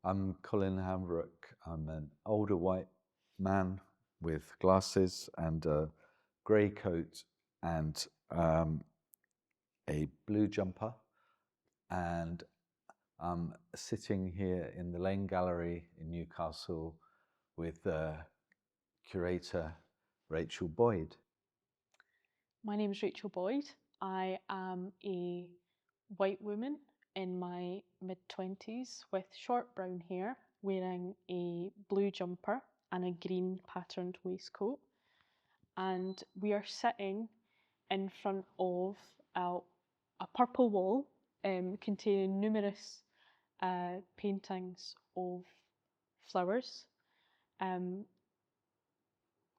I'm Colin Hambrook. I'm an older white man with glasses and a grey coat and a blue jumper. And I'm sitting here in the Laing Gallery in Newcastle with Curator Rachel Boyd. My name is Rachel Boyd. I am a white woman in my mid-20s with short brown hair, wearing a blue jumper and a green patterned waistcoat. And we are sitting in front of a purple wall containing numerous paintings of flowers, um,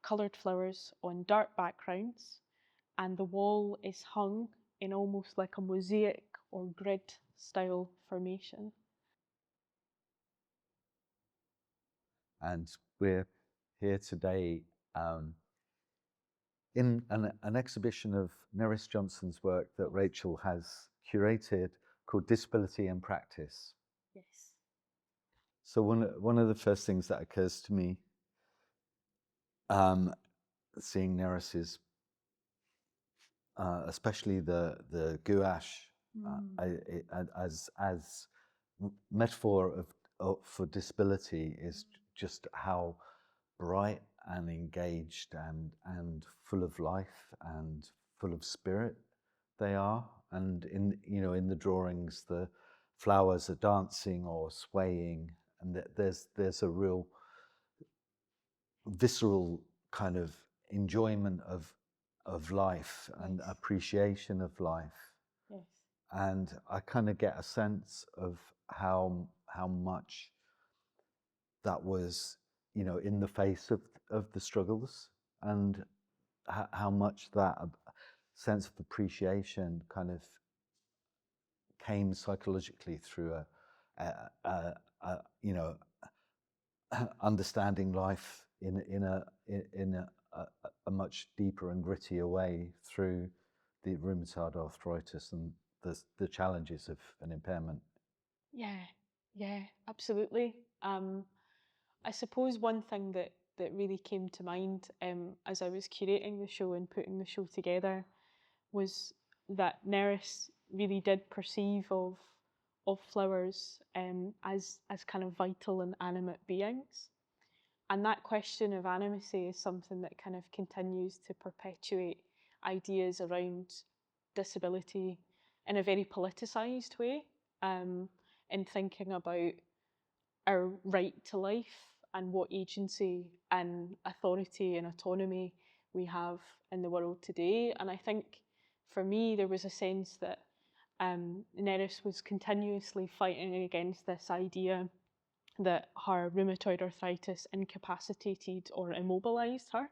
coloured flowers on dark backgrounds, and the wall is hung in almost like a mosaic or grid style formation. And we're here today in an exhibition of Nerys Johnson's work that Rachel has curated called Disability in Practice. Yes. So one of the first things that occurs to me, seeing Nerys's, especially the gouache, as metaphor for disability, is just how bright and engaged and full of life and full of spirit they are. And in the drawings, the flowers are dancing or swaying, and there's a real visceral kind of enjoyment of life and appreciation of life. Yes. And I kind of get a sense of how much that was, in the face of the struggles, and how much that sense of appreciation kind of came psychologically through a understanding life in a much deeper and grittier way through the rheumatoid arthritis and the challenges of an impairment. Yeah, absolutely. I suppose one thing that really came to mind as I was curating the show and putting the show together was that Nerys really did perceive of flowers as kind of vital and animate beings. And that question of animacy is something that kind of continues to perpetuate ideas around disability in a very politicised way, in thinking about our right to life and what agency and authority and autonomy we have in the world today. And I think for me, there was a sense that Nerys was continuously fighting against this idea that her rheumatoid arthritis incapacitated or immobilised her.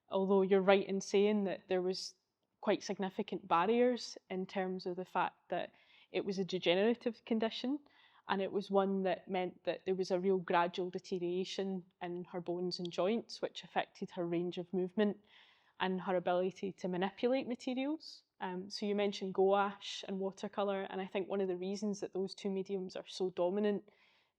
Although you're right in saying that there was quite significant barriers in terms of the fact that it was a degenerative condition, and it was one that meant that there was a real gradual deterioration in her bones and joints, which affected her range of movement and her ability to manipulate materials. So you mentioned gouache and watercolour, and I think one of the reasons that those two mediums are so dominant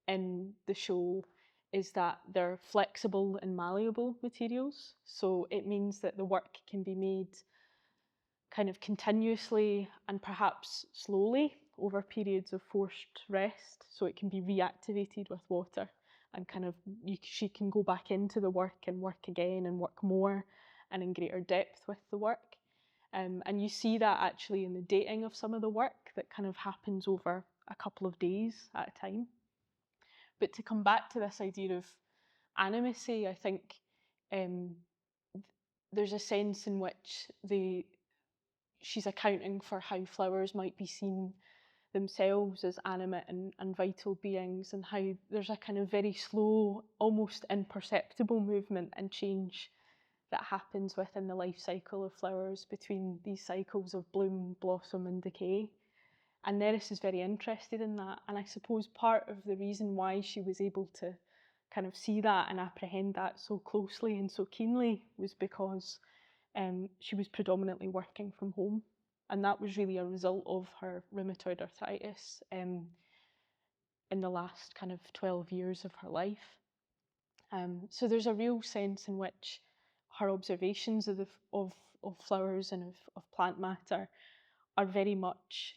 in the show is that they're flexible and malleable materials. So it means that the work can be made kind of continuously and perhaps slowly over periods of forced rest. So it can be reactivated with water, and kind of she can go back into the work and work again and work more and in greater depth with the work. And you see that actually in the dating of some of the work that kind of happens over a couple of days at a time. But to come back to this idea of animacy, I think um, there's a sense in which she's accounting for how flowers might be seen themselves as animate and vital beings, and how there's a kind of very slow, almost imperceptible movement and change that happens within the life cycle of flowers between these cycles of bloom, blossom, and decay. And Nerys is very interested in that. And I suppose part of the reason why she was able to kind of see that and apprehend that so closely and so keenly was because she was predominantly working from home. And that was really a result of her rheumatoid arthritis. in the last kind of 12 years of her life. So there's a real sense in which her observations of flowers and of plant matter are very much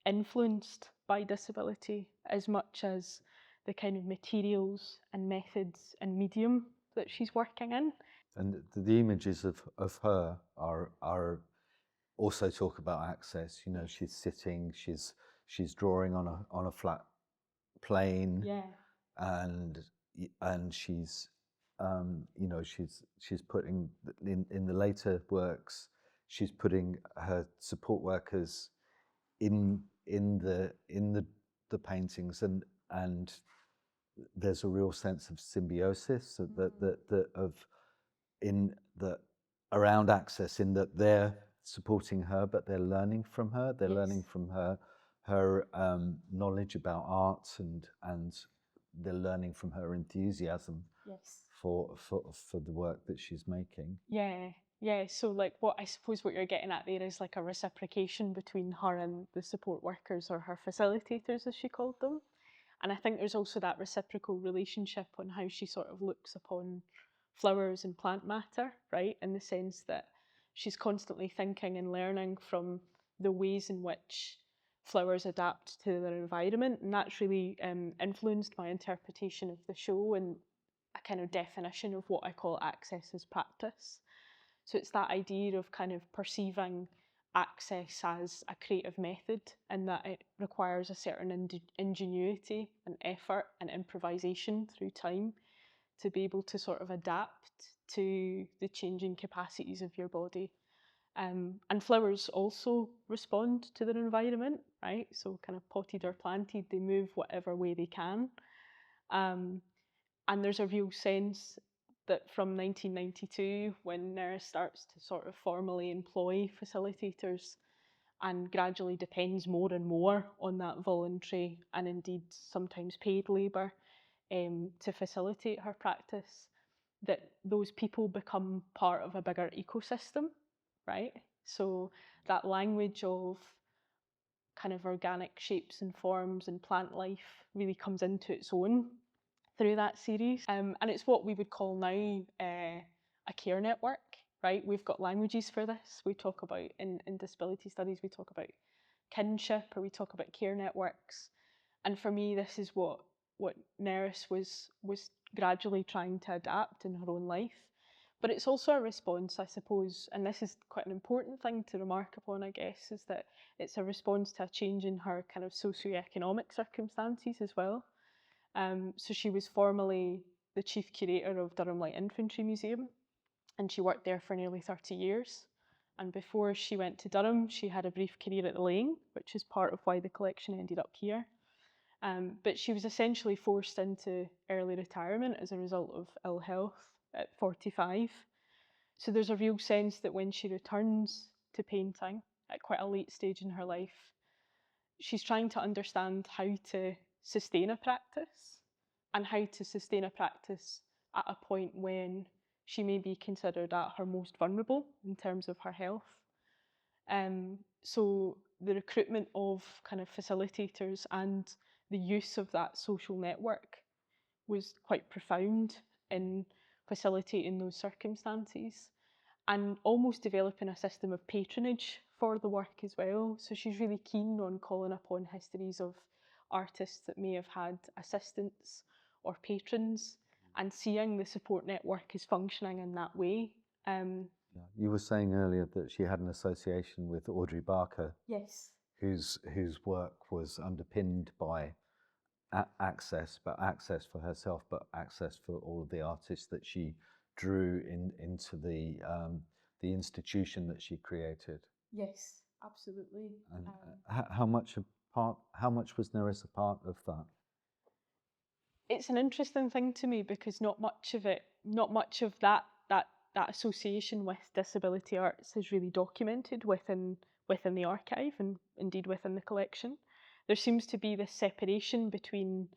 influenced by disability, as much as the kind of materials and methods and medium that she's working in. And the images of her are also talk about access. You know, she's sitting, she's drawing on a flat plane, Yeah. and she's you know, she's putting in the later works, she's putting her support workers in the paintings, and there's a real sense of symbiosis that of in that around access, in that they're supporting her, but they're learning from her. They're learning from her knowledge about art, and they're learning from her enthusiasm for the work that she's making. Yeah. So like what I suppose what you're getting at there is like a reciprocation between her and the support workers, or her facilitators as she called them. And I think there's also that reciprocal relationship on how she sort of looks upon flowers and plant matter, right? In the sense that she's constantly thinking and learning from the ways in which flowers adapt to their environment. And that's really influenced my interpretation of the show and a kind of definition of what I call access as practice. So it's that idea of kind of perceiving access as a creative method, and that it requires a certain ingenuity and effort and improvisation through time to be able to sort of adapt to the changing capacities of your body. And flowers also respond to their environment, right? So kind of potted or planted, they move whatever way they can. And there's a real sense that from 1992, when Nerys starts to sort of formally employ facilitators and gradually depends more and more on that voluntary and indeed sometimes paid labour to facilitate her practice, that those people become part of a bigger ecosystem, right? So that language of kind of organic shapes and forms and plant life really comes into its own through that series. And it's what we would call now a care network, right? We've got languages for this. We talk about, in disability studies, we talk about kinship, or we talk about care networks. And for me, this is what Nerys was gradually trying to adapt in her own life. But it's also a response, I suppose, and this is quite an important thing to remark upon, I guess, is that it's a response to a change in her kind of socioeconomic circumstances as well. So she was formerly the chief curator of Durham Light Infantry Museum, and she worked there for nearly 30 years. And before she went to Durham, she had a brief career at the Laing, which is part of why the collection ended up here. But she was essentially forced into early retirement as a result of ill health at 45. So there's a real sense that when she returns to painting at quite a late stage in her life, she's trying to understand how to sustain a practice, and how to sustain a practice at a point when she may be considered at her most vulnerable in terms of her health. So the recruitment of kind of facilitators and the use of that social network was quite profound in facilitating those circumstances, and almost developing a system of patronage for the work as well. So she's really keen on calling upon histories of artists that may have had assistants or patrons, and seeing the support network as functioning in that way. You were saying earlier that she had an association with Audrey Barker. Yes. Whose work was underpinned by access, but access for herself, but access for all of the artists that she drew into the institution that she created. Yes, absolutely. And how much was Nerys a part of that? It's an interesting thing to me, because not much of that association with disability arts is really documented within the archive, and indeed within the collection. There seems to be this separation between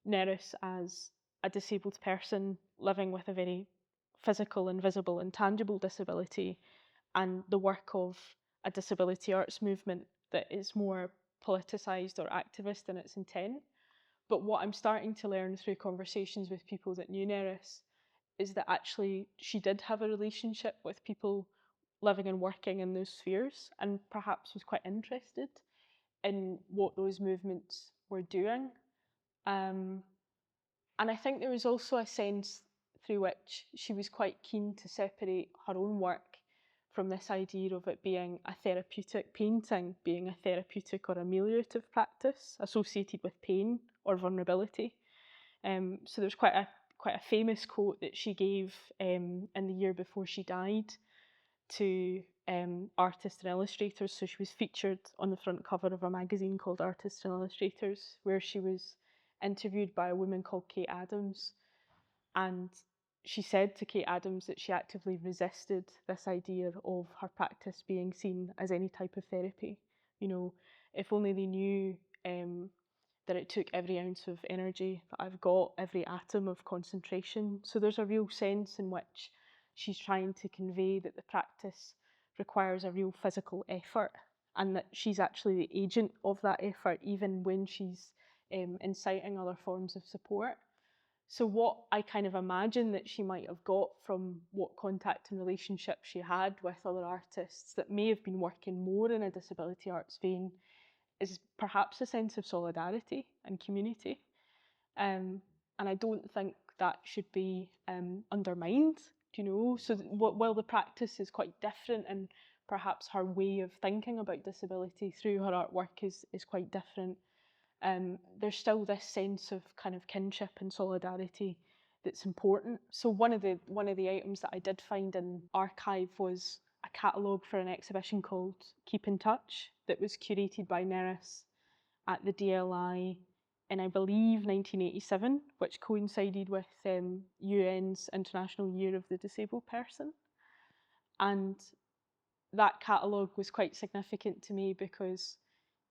Nerys as a disabled person living with a very physical and visible and tangible disability, and the work of a disability arts movement that is more politicised or activist in its intent. But what I'm starting to learn through conversations with people that knew Nerys is that actually she did have a relationship with people living and working in those spheres, and perhaps was quite interested in what those movements were doing. And I think there was also a sense through which she was quite keen to separate her own work from this idea of it being a therapeutic painting, being a therapeutic or ameliorative practice associated with pain or vulnerability. So there's quite a famous quote that she gave in the year before she died to artists and illustrators. So she was featured on the front cover of a magazine called Artists and Illustrators, where she was interviewed by a woman called Kate Adams. And she said to Kate Adams that she actively resisted this idea of her practice being seen as any type of therapy. You know, if only they knew that it took every ounce of energy that I've got, every atom of concentration. So there's a real sense in which she's trying to convey that the practice requires a real physical effort, and that she's actually the agent of that effort, even when she's inciting other forms of support. So what I kind of imagine that she might have got from what contact and relationship she had with other artists that may have been working more in a disability arts vein is perhaps a sense of solidarity and community. And I don't think that should be undermined, do you know? So while the practice is quite different, and perhaps her way of thinking about disability through her artwork is quite different, there's still this sense of kind of kinship and solidarity that's important. So one of the items that I did find in archive was a catalogue for an exhibition called Keep in Touch that was curated by Nerys at the DLI in, I believe, 1987, which coincided with UN's International Year of the Disabled Person. And that catalogue was quite significant to me because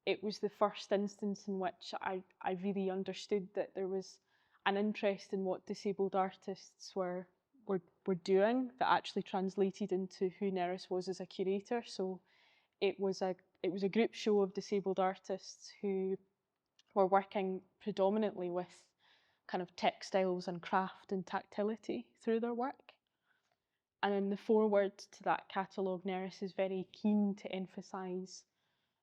it was the first instance in which I really understood that there was an interest in what disabled artists were doing that actually translated into who Nerys was as a curator. So it was a group show of disabled artists who were working predominantly with kind of textiles and craft and tactility through their work. And in the foreword to that catalogue, Nerys is very keen to emphasise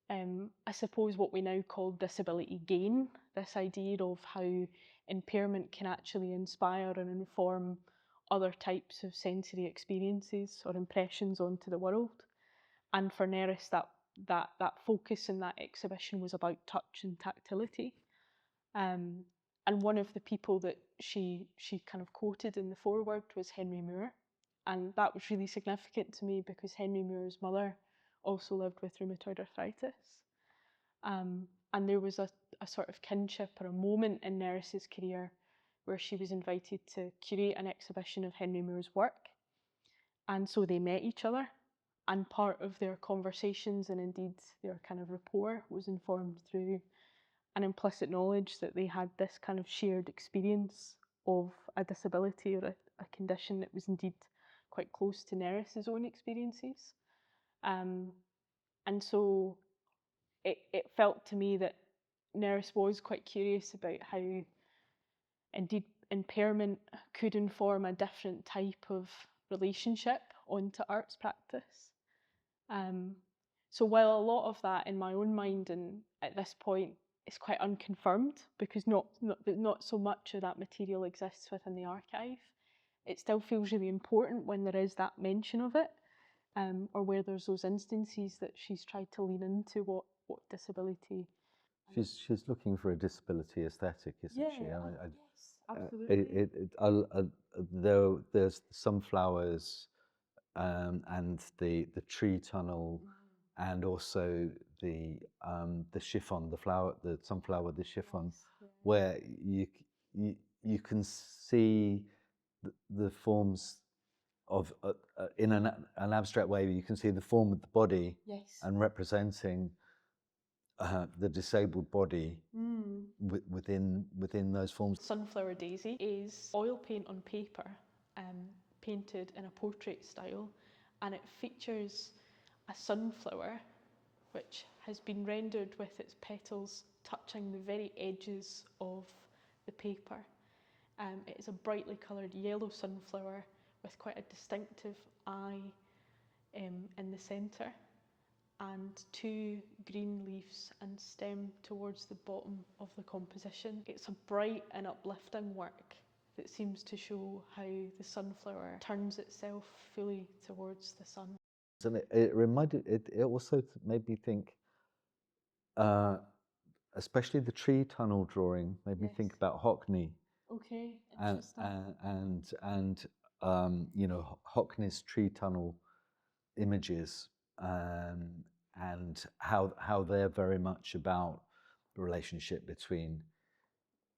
I suppose what we now call disability gain, this idea of how impairment can actually inspire and inform other types of sensory experiences or impressions onto the world. And for Nerys, that focus in that exhibition was about touch and tactility. And one of the people that she kind of quoted in the foreword was Henry Moore. And that was really significant to me because Henry Moore's mother also lived with rheumatoid arthritis. And there was a sort of kinship or a moment in Nerys's career where she was invited to curate an exhibition of Henry Moore's work. And so they met each other, and part of their conversations and indeed their kind of rapport was informed through an implicit knowledge that they had this kind of shared experience of a disability or a condition that was indeed quite close to Nerys's own experiences. And so it felt to me that Nerys was quite curious about how indeed impairment could inform a different type of relationship onto arts practice. So while a lot of that in my own mind and at this point is quite unconfirmed because not so much of that material exists within the archive, it still feels really important when there is that mention of it, or where there's those instances that she's tried to lean into what disability. She's looking for a disability aesthetic, isn't she? Yes, absolutely. Though there's the sunflowers and the tree tunnel, and also the chiffon, the sunflower with the chiffon, Yes, where you can see the forms of in an abstract way. You can see the form of the body yes. and representing the disabled body within those forms. Sunflower Daisy is oil paint on paper, painted in a portrait style, and it features a sunflower which has been rendered with its petals touching the very edges of the paper. It is a brightly coloured yellow sunflower with quite a distinctive eye in the centre, and 2 green leaves and stem towards the bottom of the composition. It's a bright and uplifting work that seems to show how the sunflower turns itself fully towards the sun. And it also made me think, especially the tree tunnel drawing, made me think Yes. about Hockney. Okay, and interesting. you know, Hockney's tree tunnel images, and how they're very much about the relationship between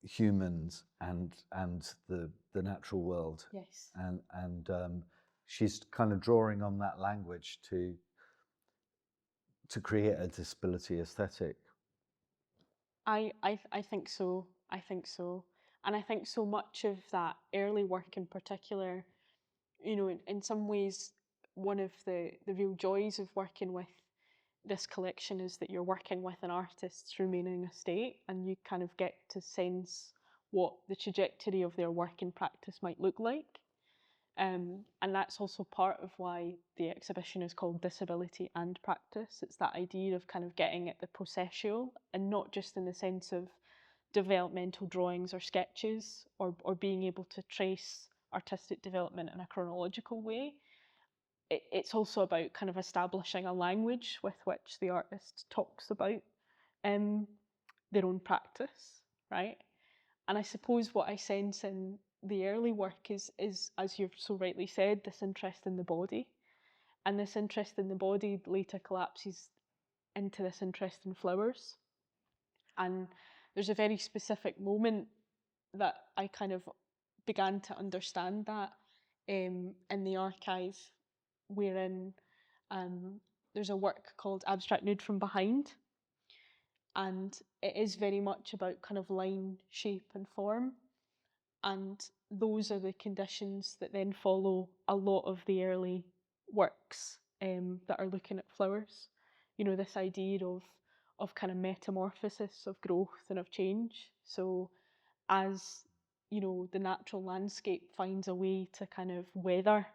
humans and the natural world. Yes. And she's kind of drawing on that language to create a disability aesthetic. I think so. I think so. And I think so much of that early work in particular, you know, in some ways, one of the real joys of working with this collection is that you're working with an artist's remaining estate, and you kind of get to sense what the trajectory of their work in practice might look like. And that's also part of why the exhibition is called Disability and Practice. It's that idea of kind of getting at the processual, and not just in the sense of developmental drawings or sketches, or being able to trace artistic development in a chronological way. It's also about kind of establishing a language with which the artist talks about their own practice, right? And I suppose what I sense in the early work is, as you've so rightly said, this interest in the body. And this interest in the body later collapses into this interest in flowers. And there's a very specific moment that I kind of began to understand that in the archive, wherein there's a work called Abstract Nude from Behind. And it is very much about kind of line, shape, and form. And those are the conditions that then follow a lot of the early works that are looking at flowers. You know, this idea of kind of metamorphosis, of growth and of change. So as, you know, the natural landscape finds a way to kind of weather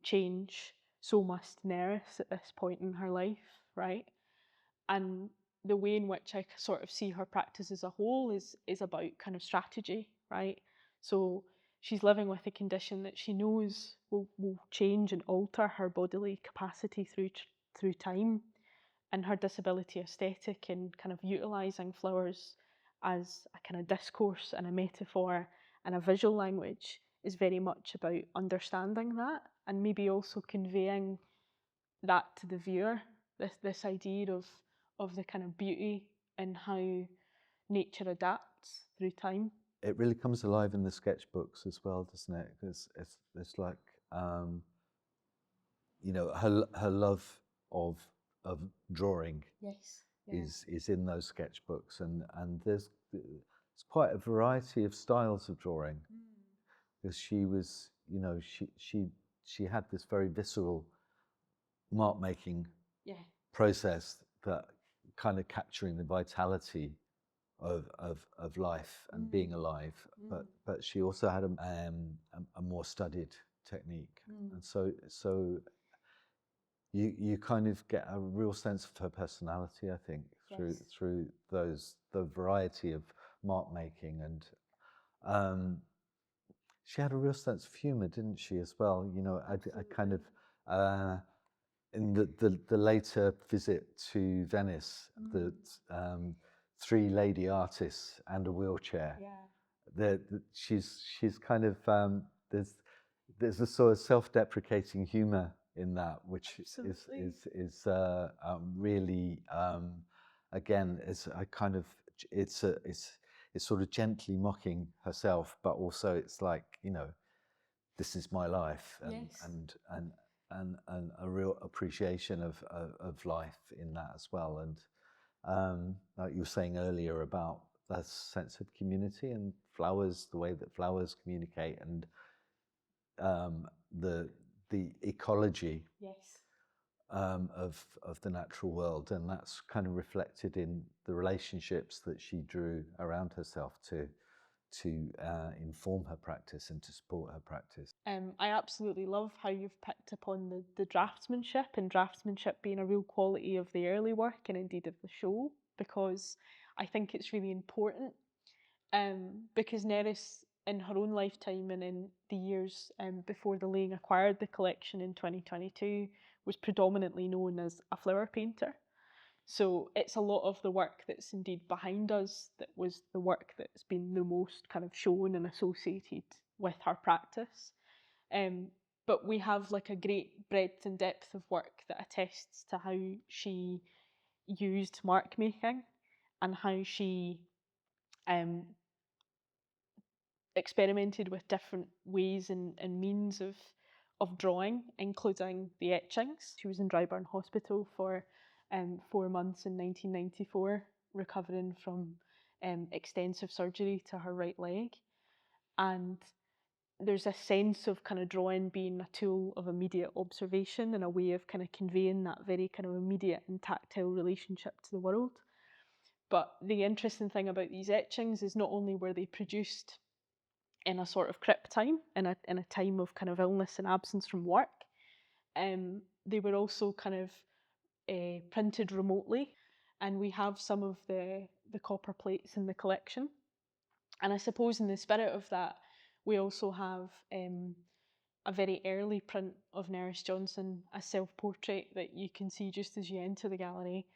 change, so must Nerys at this point in her life, right? And the way in which I sort of see her practice as a whole is about kind of strategy, right? So she's living with a condition that she knows will change and alter her bodily capacity through time, and her disability aesthetic and kind of utilising flowers as a kind of discourse and a metaphor and a visual language is very much about understanding that, and maybe also conveying that to the viewer, this idea of the kind of beauty and how nature adapts through time. It really comes alive in the sketchbooks as well, doesn't it? Because it's like, you know, her love of drawing Yes. Yeah. is in those sketchbooks, and there's quite a variety of styles of drawing, because she was, you know, she had this very visceral mark making process, that kind of capturing the vitality of life and being alive, but she also had a more studied technique, and so you kind of get a real sense of her personality, I think, through the variety of mark making, and she had a real sense of humour, didn't she, as well? You know, I kind of in the later visit to Venice, the 3 lady artists and a wheelchair. Yeah. She's kind of there's a sort of self-deprecating humour in that, which is really again, it's sort of gently mocking herself, but also it's like, you know, this is my life, and a real appreciation of life in that as well. And like you were saying earlier about that sense of community and flowers, the way that flowers communicate, and the ecology of the natural world, and that's kind of reflected in the relationships that she drew around herself to inform her practice and to support her practice. I absolutely love how you've picked upon the draftsmanship, and draftsmanship being a real quality of the early work and indeed of the show, because I think it's really important. Because Nerys, in her own lifetime and in the years before the Laing acquired the collection in 2022, was predominantly known as a flower painter. So it's a lot of the work that's indeed behind us that was the work that's been the most kind of shown and associated with her practice. But we have like a great breadth and depth of work that attests to how she used mark making and how she experimented with different ways and means of drawing, including the etchings. She was in Dryburn Hospital for 4 months in 1994, recovering from extensive surgery to her right leg. And there's a sense of kind of drawing being a tool of immediate observation and a way of kind of conveying that very kind of immediate and tactile relationship to the world. But the interesting thing about these etchings is not only were they produced in a sort of crip time, in a time of kind of illness and absence from work, they were also kind of printed remotely, and we have some of the copper plates in the collection. And I suppose in the spirit of that, we also have a very early print of Nerys Johnson, a self-portrait that you can see just as you enter the gallery.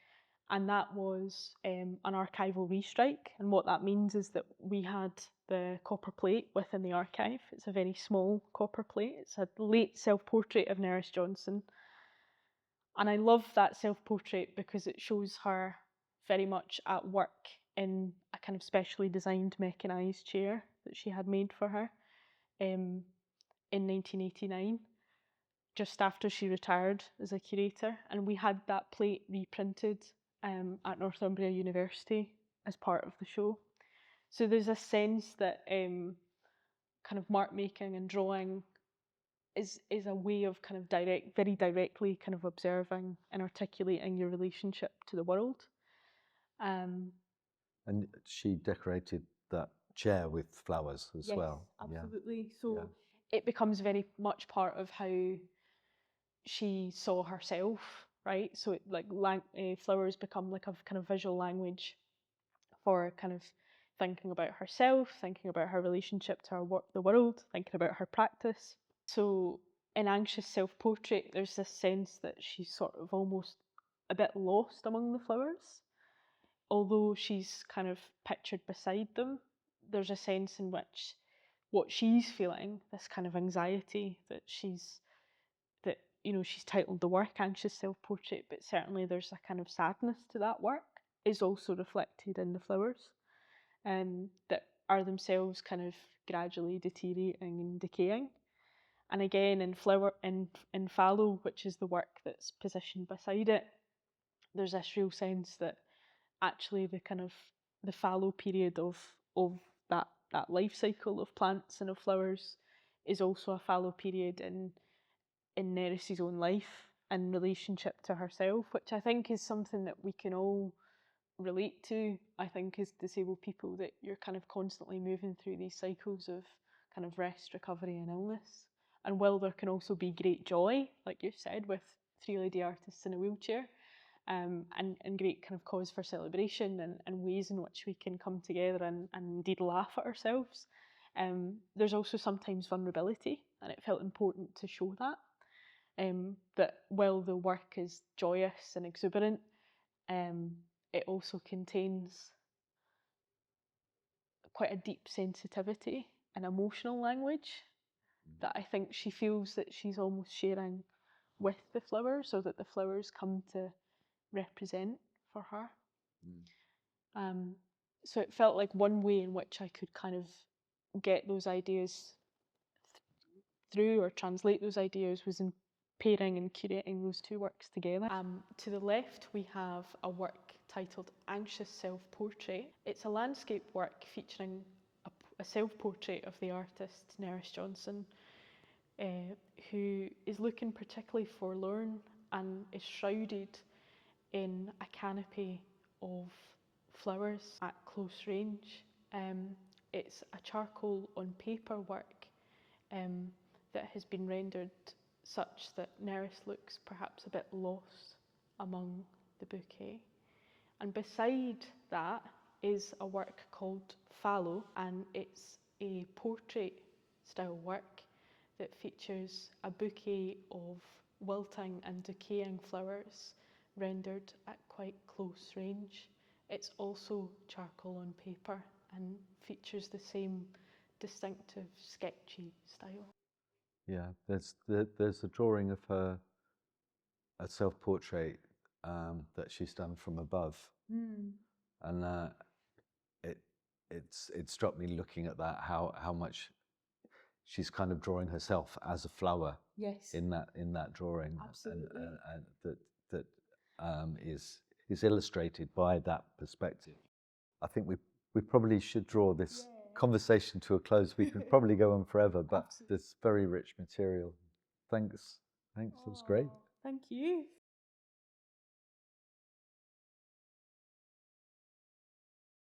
And that was an archival restrike. And what that means is that we had the copper plate within the archive. It's a very small copper plate. It's a late self-portrait of Nerys Johnson. And I love that self-portrait because it shows her very much at work in a kind of specially designed mechanised chair that she had made for her in 1989, just after she retired as a curator. And we had that plate reprinted at Northumbria University as part of the show. So there's a sense that kind of mark making and drawing is a way of kind of very directly kind of observing and articulating your relationship to the world. And she decorated that chair with flowers as well. Absolutely. Yeah. So it becomes very much part of how she saw herself, right? So it, like flowers become like a kind of visual language for kind of thinking about herself, thinking about her relationship to the world, thinking about her practice. So in Anxious Self-Portrait, there's this sense that she's sort of almost a bit lost among the flowers. Although she's kind of pictured beside them, there's a sense in which what she's feeling, this kind of anxiety that she's titled the work Anxious Self-Portrait, but certainly there's a kind of sadness to that work, is also reflected in the flowers, that are themselves kind of gradually deteriorating and decaying. And again, in Fallow, which is the work that's positioned beside it, there's this real sense that actually the fallow period of that life cycle of plants and of flowers is also a fallow period in Nerys' own life and relationship to herself, which I think is something that we can all relate to. I think as disabled people, that you're kind of constantly moving through these cycles of kind of rest, recovery and illness. And while there can also be great joy, like you said, with three lady artists in a wheelchair, and great kind of cause for celebration and ways in which we can come together and indeed laugh at ourselves, there's also sometimes vulnerability, and it felt important to show that. That while the work is joyous and exuberant, it also contains quite a deep sensitivity and emotional language that I think she feels that she's almost sharing with the flowers, or that the flowers come to represent for her. So it felt like one way in which I could kind of get those ideas through or translate those ideas was in pairing and curating those two works together. To the left we have a work titled Anxious Self-Portrait. It's a landscape work featuring a self-portrait of the artist Nerys Johnson, who is looking particularly forlorn and is shrouded in a canopy of flowers at close range. It's a charcoal on paper work that has been rendered such that Nerys looks perhaps a bit lost among the bouquet. And beside that is a work called Fallow, and it's a portrait style work that features a bouquet of wilting and decaying flowers rendered at quite close range. It's also charcoal on paper and features the same distinctive sketchy style. Yeah, there's a drawing of her, a self-portrait that she's done from above, and it struck me looking at that how much she's kind of drawing herself as a flower. Yes. In that drawing. Absolutely. And that is illustrated by that perspective. I think we probably should draw this conversation to a close. We could probably go on forever, but there's very rich material. Thanks. That's great. Thank you.